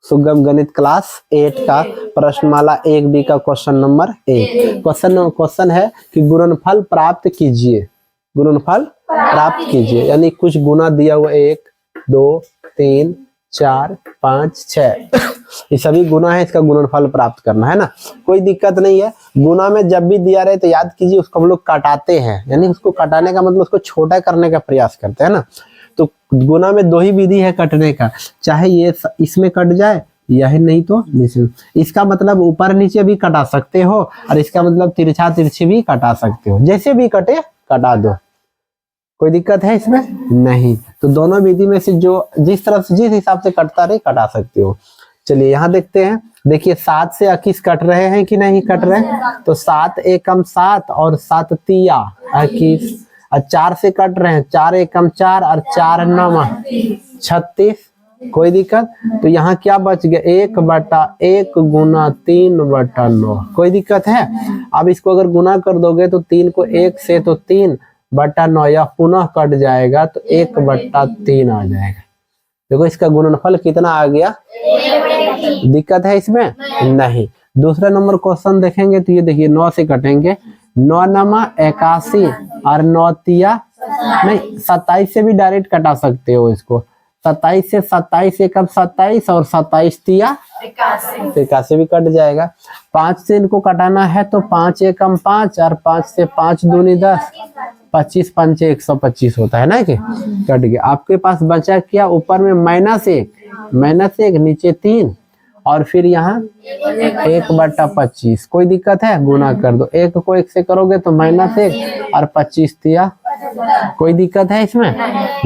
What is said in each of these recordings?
सुगम गणित क्लास 8 का प्रश्नमाला 1B का क्वेश्चन नंबर 1। क्वेश्चन है कि गुणनफल प्राप्त कीजिए। गुणनफल प्राप्त कीजिए यानी कुछ गुना दिया हुआ 1 2 3 4 5 6 ये सभी गुना है, इसका गुणनफल प्राप्त करना है ना। कोई दिक्कत नहीं है। गुना में जब भी दिया रहे तो याद कीजिए उसको हम लोग काटाते हैं, यानी उसको काटाने का मतलब उसको छोटा करने का प्रयास करते हैं ना। तो गुना में 2 ही विधि है कटने का, चाहे ये इसमें कट जाए या नहीं तो नीचे। इसका मतलब ऊपर नीचे भी कटा सकते हो और इसका मतलब तिरछा तिरछी भी कटा सकते हो, जैसे भी कटे कटा दो, कोई दिक्कत है इसमें नहीं। तो दोनों विधि में से जो जिस तरफ से जिस हिसाब से कटता रहे कटा सकते हो। चलिए यहाँ देखते हैं। देखिए 7 से 21 कट रहे हैं कि नहीं कट रहे हैं, तो 7 एकम 7 और 7 तिया 21। और 4 से कट रहे हैं, 4 एकम 4 और 4 9 36, कोई दिक्कत। तो यहाँ क्या बच गया 1/1 गुना 3/9, कोई दिक्कत है। अब इसको अगर गुना कर दोगे तो 3 को 1 से तो 3/9 या पुनः कट जाएगा तो 1/3 आ जाएगा। देखो इसका गुणनफल कितना आ गया, दिक्कत है इसमें नहीं। दूसरा नंबर क्वेश्चन देखेंगे तो ये देखिए 9 से कटेंगे, 9 9 81 और 9 तिया नहीं 27 से भी डायरेक्ट कटा सकते हो इसको। 27 से 27 एकम 27 और 27 तिया 81 भी कट जाएगा। 5 से इनको कटाना है तो 5 एकम 5 और 5 से 5 दूनी 10, 25 5 125 होता है ना कि कट गया। आपके पास बचा क्या, ऊपर में -1 नीचे 3 और फिर यहाँ 1/25, कोई दिक्कत है गुना कर दो। 1 को 1 से करोगे तो -1 और 25 तिया, कोई दिक्कत है इसमें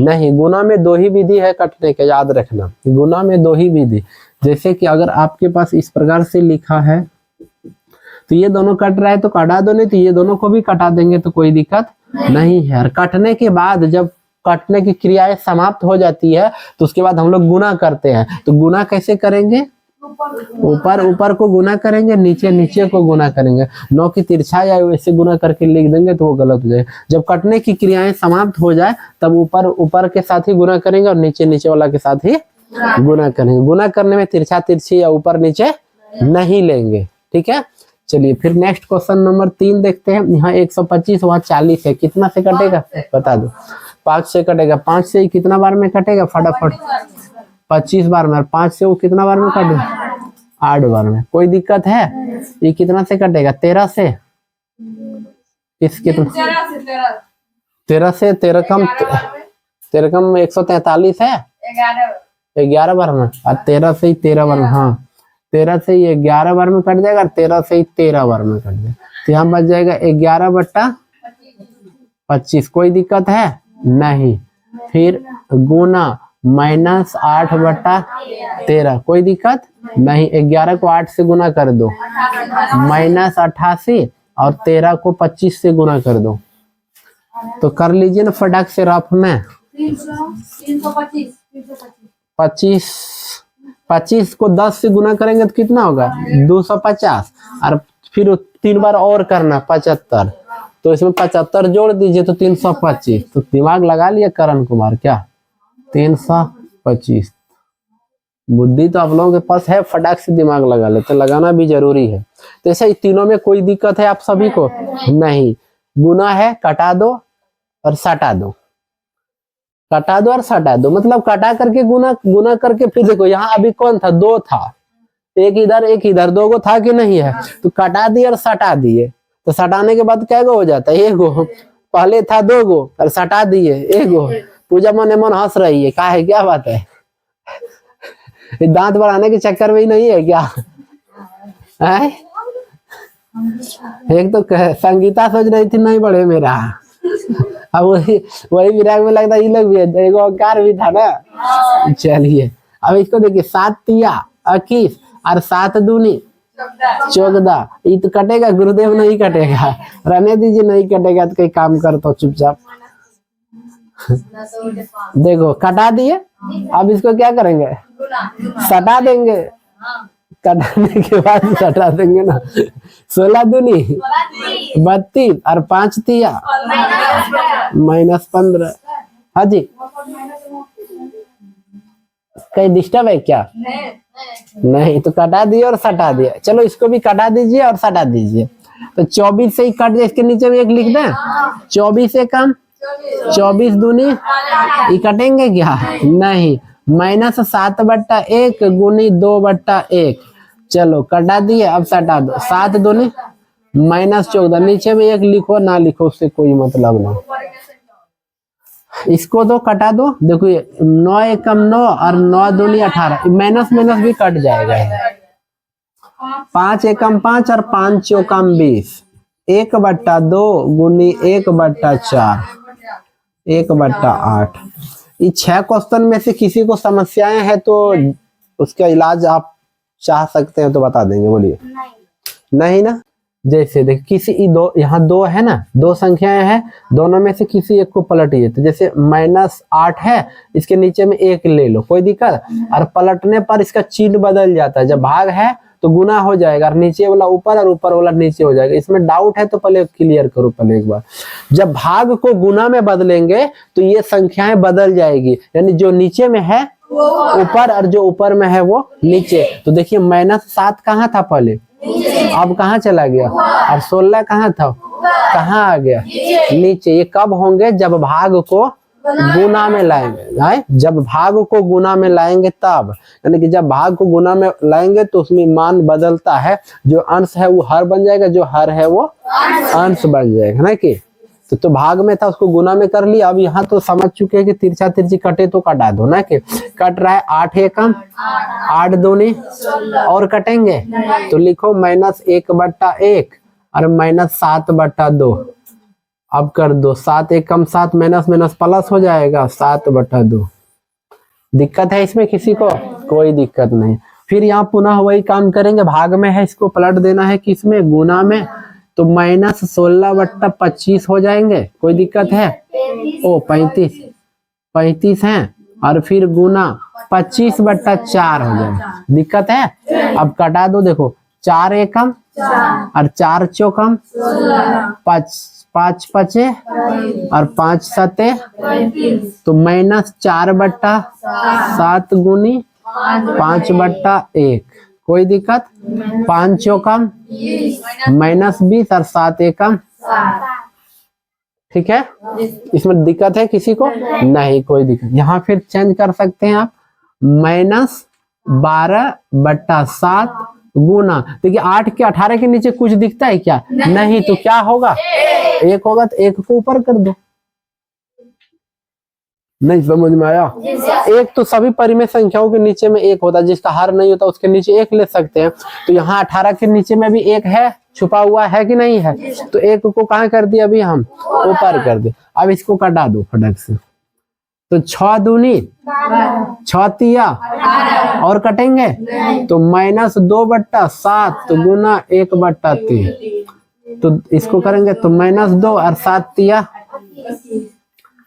नहीं। गुना में 2 ही विधि है कटने के, याद रखना गुना में 2 ही विधि। जैसे कि अगर आपके पास इस प्रकार से लिखा है तो ये दोनों कट रहा है तो कटा दो, नहीं तो ये दोनों को भी कटा देंगे तो कोई दिक्कत नहीं है। और कटने के बाद जब कटने की क्रियाएं समाप्त हो जाती है तो उसके बाद हम लोग गुना करते हैं। तो गुना कैसे करेंगे, ऊपर को गुना करेंगे, नीचे को गुना करेंगे। 9 की तिरछा या वैसे गुना करके लिख देंगे तो वो गलत हो जाएगा। जब कटने की क्रियाएं समाप्त हो जाए तब ऊपर के साथ ही गुना करेंगे और नीचे वाला के साथ ही गुना करेंगे। गुना करने में तिरछा तिरछी या ऊपर नीचे नहीं लेंगे, ठीक है। चलिए फिर नेक्स्ट क्वेश्चन नंबर 3 देखते हैं। यहाँ 125 वहाँ 40 है, कितना से कटेगा बता दो। 5 से कटेगा, 5 से कितना बार में कटेगा फटाफट 25 बार में, और 5 से वो कितना बार में कटेगा 8 बार में, कोई दिक्कत है। ये कितना से कटेगा 13 से, किस कितना 13 से 13 कम 143 है 11 बार में, और 13 से ही 13 बार में, हाँ 13 से ये 11 बार में कट जाएगा, 13 से ही 13 बार में कट जाएगा। तो यहाँ बच जाएगा 11/25, कोई दिक्कत है नहीं। फिर गुना -8/13, कोई दिक्कत नहीं। 11 को 8 से गुना कर दो, -88 और 13 को 25 से गुना कर दो। तो कर लीजिए ना फटाक से रफ में। 25 को 10 से गुना करेंगे तो कितना होगा 250, और फिर 3 बार और करना 75, तो इसमें 75 जोड़ दीजिए तो 325। तो दिमाग लगा लिया करण कुमार क्या 325। बुद्धि तो आप लोगों के पास है, फटाक से दिमाग लगा ले, तो लगाना भी जरूरी है। तो ऐसे तीनों में कोई दिक्कत है आप सभी को नहीं। गुना है कटा दो और सटा दो, कटा दो और सटा दो, मतलब कटा करके गुना करके फिर देखो यहाँ अभी कौन था 2 था, एक इधर 2 गो था कि नहीं है, तो कटा दिए और सटा दिए। तो सटाने के बाद क्या गो हो जाता है 1 गो, पहले था 2 गो और सटा दिए 1 गो। पूजा मन हंस रही है, क्या है क्या बात है, दांत बढ़ाने के चक्कर में ही नहीं है क्या है? एक तो संगीता सोच रही थी नहीं बढ़े मेरा, अब वही विराग में लगता ये लोग भी है, एक ओंकार भी था ना। चलिए अब इसको देखिए 7 तिया 21 और 7 दूनी 14, ये तो कटेगा गुरुदेव, नहीं कटेगा, रहने दीजिए, नहीं कटेगा तो कहीं काम कर तो चुपचाप। देखो कटा दिए, अब इसको क्या करेंगे सटा देंगे, कटाने के बाद सटा देंगे ना। 16 दूनी 32 और 5 तिया -15। हाँ जी कहीं डिस्टर्ब है क्या नहीं, तो कटा दिए और सटा दिया। चलो इसको भी कटा दीजिए और सटा दीजिए। तो 24 से ही कट जाए, इसके नीचे में एक लिख दें। 24 एकम 24 दूनी, ये कटेंगे क्या? नहीं। -7/1 गुनी 2/1। चलो कटा दिए, अब सटा दो। 7 दूनी -14, नीचे में एक लिखो ना लिखो उससे कोई मतलब नहीं। इसको तो कटा दो। देखो 9 एकम 9 और 9 दूनी 18, माइनस माइनस भी कट जाएगा। 5 एकम 5 और 5 चौकम 20। 1/2 गुनी 1/4, 1/8। ये 6 क्वेश्चन में से किसी को समस्याएं हैं तो उसका इलाज आप चाह सकते हैं तो बता देंगे। बोलिए। नहीं ना। जैसे देखिए किसी दो, यहाँ 2 है ना, 2 संख्याएं हैं, दोनों में से किसी एक को पलटिए। तो जैसे -8 है, इसके नीचे में 1 ले लो, कोई दिक्कत। और पलटने पर इसका चिन्ह बदल जाता है। जब भाग है तो गुना हो जाएगा और नीचे वाला ऊपर और ऊपर वाला नीचे हो जाएगा। इसमें डाउट है तो पहले क्लियर करो पहले एक बार। जब भाग को गुना में बदलेंगे तो ये संख्याएं बदल जाएगी, यानी जो नीचे में है ऊपर और जो ऊपर में है वो नीचे। तो देखिए -7 कहाँ था पहले, अब कहाँ चला गया, और 16 कहाँ था, कहाँ आ गया, नीचे। ये कब होंगे? जब भाग को गुना में लाएंगे। जब भाग को गुना में लाएंगे तब, यानी कि जब भाग को गुना में लाएंगे तो उसमें मान बदलता है। जो अंश है वो हर बन जाएगा, जो हर है वो अंश बन जाएगा ना। कि तो भाग में था उसको गुना में कर लिया। अब यहाँ तो समझ चुके हैं कि तिरछा तिरछी कटे तो कटा दो ना। कि कट रहा है 8 एकम 8 दूनी, और कटेंगे तो लिखो -1/1 और -7/2। अब कर दो 7 एकम 7, माइनस माइनस प्लस हो जाएगा 7/2। दिक्कत है इसमें किसी को? कोई दिक्कत नहीं। फिर यहाँ पुनः वही काम करेंगे। भाग में है, इसको पलट देना है किसमें? गुना में। तो -16/25 हो जाएंगे। कोई दिक्कत है? ओ 35 है, और फिर गुना 25/4 हो जाएगा। दिक्कत है? अब कटा दो। देखो 4 एकम और 4 चौकम 5 पचे और 5 सते, तो -4/7 गुनी 5/1। कोई दिक्कत? 5 चौकम -20 और 7 एकम। ठीक है, इसमें दिक्कत है किसी को? नहीं, कोई दिक्कत। यहाँ फिर चेंज कर सकते हैं आप। -12/7 गुना, देखिए 8 के 18 के नीचे कुछ दिखता है क्या? नहीं। तो क्या होगा? 1 होगा, तो 1 को ऊपर कर दो। नहीं समझ में आया? 1 तो सभी परिमेय संख्याओं के नीचे में 1 होता है, जिसका हर नहीं होता उसके नीचे 1 ले सकते हैं। तो यहाँ 18 के नीचे में भी 1 है, छुपा हुआ है कि नहीं है? तो 1 को कहाँ कर दिया अभी हम? ऊपर कर दे। अब इसको कटा दो फटक से। तो 6 दूनी 6 तिया, और कटेंगे तो -2/7 गुना 1/3। तो इसको करेंगे तो -2 और 7 तिया।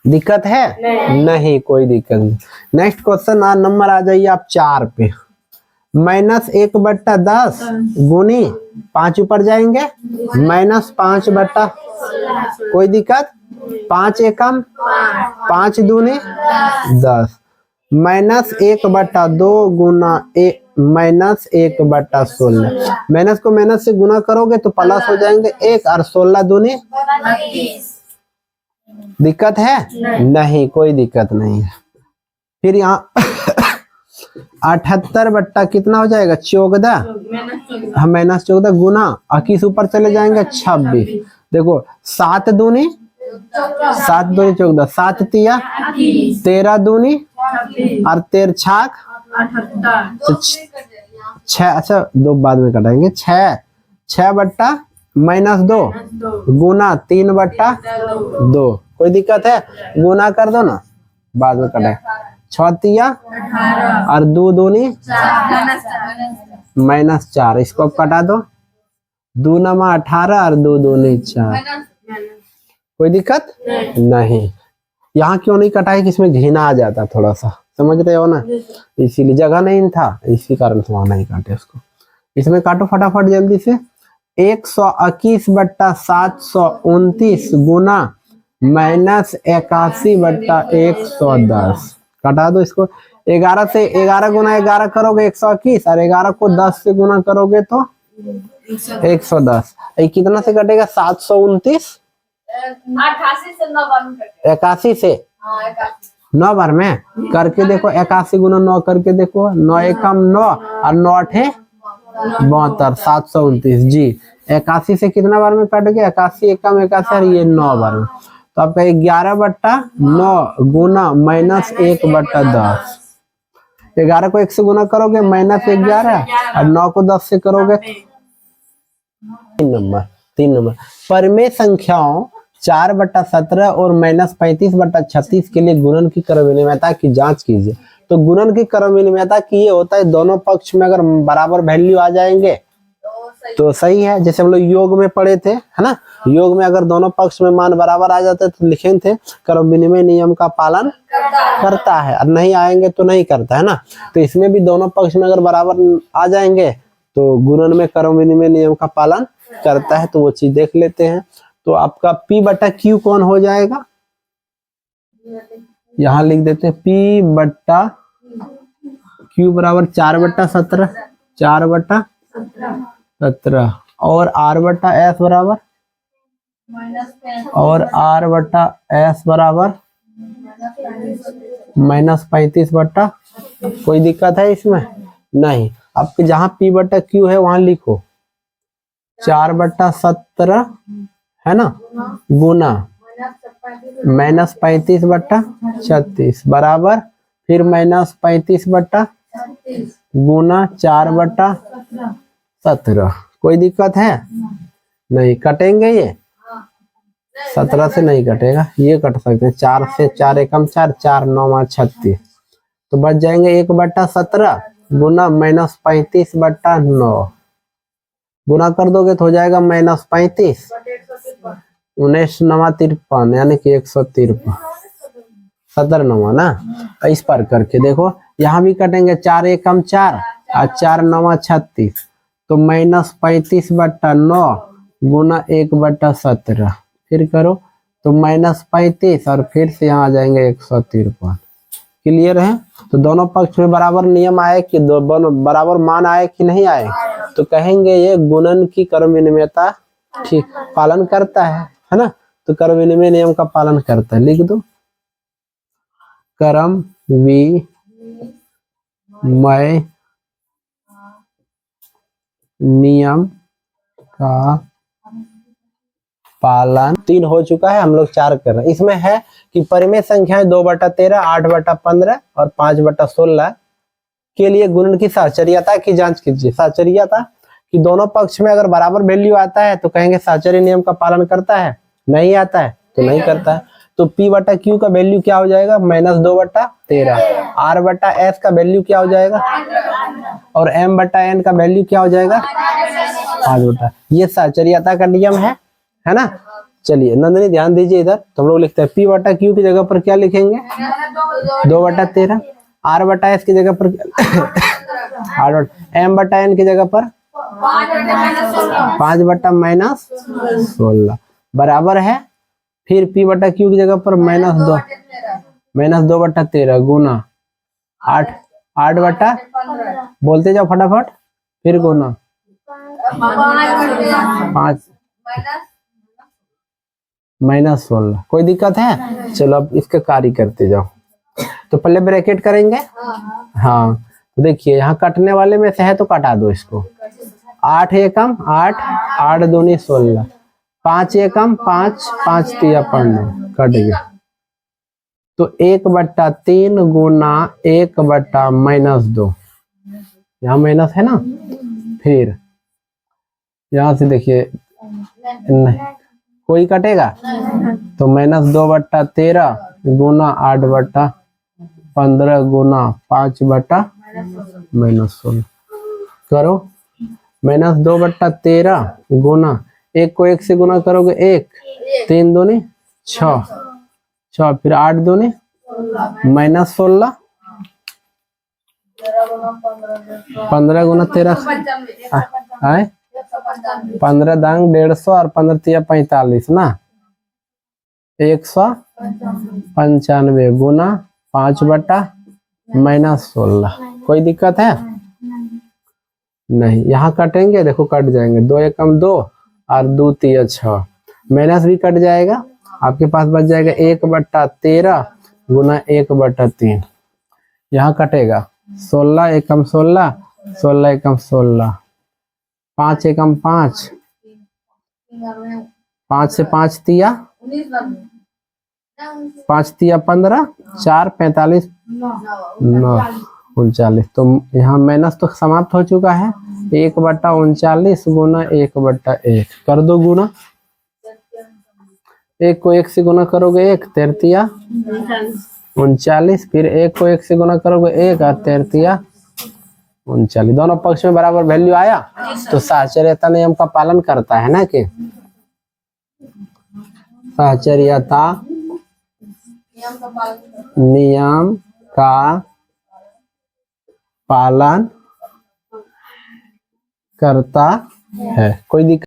दिक्कत है? नहीं, कोई दिक्कत नहीं। नेक्स्ट क्वेश्चन नंबर आ जाइए आप 4 पे। -1/10 गुनी 5 ऊपर जाएंगे -5/, कोई दिक्कत? 5 एकम 5 दूनी 10, -1/2 गुना -1/16। माइनस को माइनस से गुना करोगे तो प्लस हो जाएंगे 1 और 16 दूनी 32। दिक्कत है? नहीं, कोई दिक्कत नहीं है। फिर यहाँ 78 कितना हो जाएगा? 14, हम -14 गुना 21 ऊपर चले जाएंगे 26। देखो 7 दूनी 14, 7 तिया 13 दूनी और 13 छाक 6। अच्छा 2 बाद में कटाएंगे। 6/-2 गुना 3/2। कोई दिक्कत है? गुना कर दो ना, बाद में कटाए। 6 तिया और 2 दूनी -4। इसको अब कटा दो। 2 नमा 18 और 2 दूनी 4। कोई दिक्कत नहीं। यहाँ क्यों नहीं कटा है कि इसमें घिना आ जाता थोड़ा सा, समझ रहे हो ना? इसीलिए जगह नहीं था, इसी कारण से वहां नहीं काटे उसको। इसमें काटो फटाफट जल्दी से। 121/729 गुना -81/110। कटा दो इसको। 11 से 11 गुना 11 करोगे 121, और 11 को 10 से गुना करोगे तो 110। ये कितना से कटेगा? 729। 81 से 9 बार में करके देखो। 81 गुना 9 करके देखो। 9 एकम 9 और 9 8 72, 729 जी। 81 से कितना बार में कट गया? 81 एकम 81 और ये 9 बार में। तो आपका 11/9 गुना -1/10। 11 को 1 से गुना करोगे -11, और 9 को 10 से करोगे 3 नंबर। परिमेय संख्याओं 4/17 और -35/36 के लिए गुणन की क्रम विनिमयता की जांच कीजिए। तो गुणन की क्रम विनिमयता की ये होता है, दोनों पक्ष में अगर बराबर वैल्यू आ जाएंगे तो सही है। जैसे हम लोग योग में पढ़े थे, है ना, योग में अगर दोनों पक्ष में मान बराबर आ जाते तो लिखे थे क्रम विनिमय नियम का पालन करता है, और नहीं आएंगे तो नहीं करता, है ना। तो इसमें भी दोनों पक्ष में अगर बराबर आ जाएंगे तो गुणन में क्रम विनिमय नियम का पालन करता है। तो वो चीज देख लेते हैं। तो आपका P/Q कौन हो जाएगा? यहाँ लिख देते हैं P/Q बराबर 4/17, 4/17, और R/S बराबर, और R/S बराबर -35/। कोई दिक्कत है इसमें? नहीं। आपके जहाँ P/Q है वहां लिखो 4/17, है ना, गुना -35/36 बराबर फिर -35/, गुना 4/17। कोई दिक्कत है? नहीं। कटेंगे ये? 17 से नहीं कटेगा, ये कट सकते हैं। 4 से 4 एकम 4, 4 9 36, तो बच जाएंगे 1/17 गुना -35/9। गुना कर दोगे तो हो जाएगा -35, 19 9 53, यानी कि 153, 17 9 ना। इस पर करके देखो, यहाँ भी कटेंगे। 4 एकम 4 और 4 9 36, तो -35/9 गुना 1/17। फिर करो तो -35, और फिर से यहाँ आ जाएंगे 153। क्लियर है? तो दोनों पक्ष में बराबर नियम आए कि बराबर मान आए कि नहीं आए, तो कहेंगे ये गुणन की क्रम विनिमयता ठीक पालन करता है ना। तो क्रम विनिमय नियम का पालन करता है। लिख दो क्रम विनिमय नियम का पालन। 3 हो चुका है, हम लोग 4 कर रहे हैं। इसमें है कि परिमेय संख्याएं 2/13, 8/15 और 5/16 के लिए गुणन की साहचर्यता की जांच कीजिए। साहचर्यता कि दोनों पक्ष में अगर बराबर वैल्यू आता है तो कहेंगे साहचर्य नियम का पालन करता है, नहीं आता है तो नहीं करता है। तो P/Q का वैल्यू क्या हो जाएगा? -2/13। R/S का वैल्यू क्या हो जाएगा? और M/N का वैल्यू क्या हो जाएगा? 5/। ये साहचर्यता का नियम है ना। चलिए नंदनी ध्यान दीजिए इधर। तो हम लोग लिखते हैं P/Q की जगह पर क्या लिखेंगे? 2/13। R/S की जगह पर M/N की जगह पर 5/-16 बराबर है। फिर P/Q की जगह पर -2/13 गुना 8/, बोलते जाओ फटाफट, फिर गुना 5 -16। कोई दिक्कत है? चलो अब इसका कार्य करते जाओ। तो पहले ब्रैकेट करेंगे। हाँ, तो देखिए यहाँ कटने वाले में से है तो कटा दो इसको। 8 एकम 8, 8 दूनी 16, 5 एकम 5, 5 तिया 15, कट गया। तो 1/3 गुना 1/-2, यहाँ माइनस है ना। फिर यहाँ से देखिए नहीं कोई कटेगा, तो -2/13 गुना 8/15 गुना 5/-16 करो। -2/13 गुना 1 को 1 से गुना करोगे 1, 3 दूनी 6, 6 फिर 8 दूनी -16, 15 गुना 13 आए 15 दांग 150 और 15 तिया 45 ना। 195 गुना 5/, -16। कोई दिक्कत है? नहीं। यहाँ कटेंगे, देखो कट जाएंगे, 2 एकम 2 और 2 तिया 6, माइनस भी कट जाएगा, आपके पास बच जाएगा 1/13 गुना 1/3। यहाँ कटेगा 16 एकम 16, 16 एकम 16, 5 एकम 5, 5 से 5 तिया 5 तिया 15, 4 45 9 39। तो यहाँ माइनस तो समाप्त हो चुका है। 1/39 गुना 1/1 कर दो गुना। 1 को 1 से गुना करोगे 1, 13 तिया 39, फिर 1 को 1 से गुना करोगे 1 और 13 तिया 39। दोनों पक्ष में बराबर वैल्यू आया तो साहचर्यता नियम का पालन करता है ना, कि साहचर्यता नियम का पालन करता है। कोई दिक्कत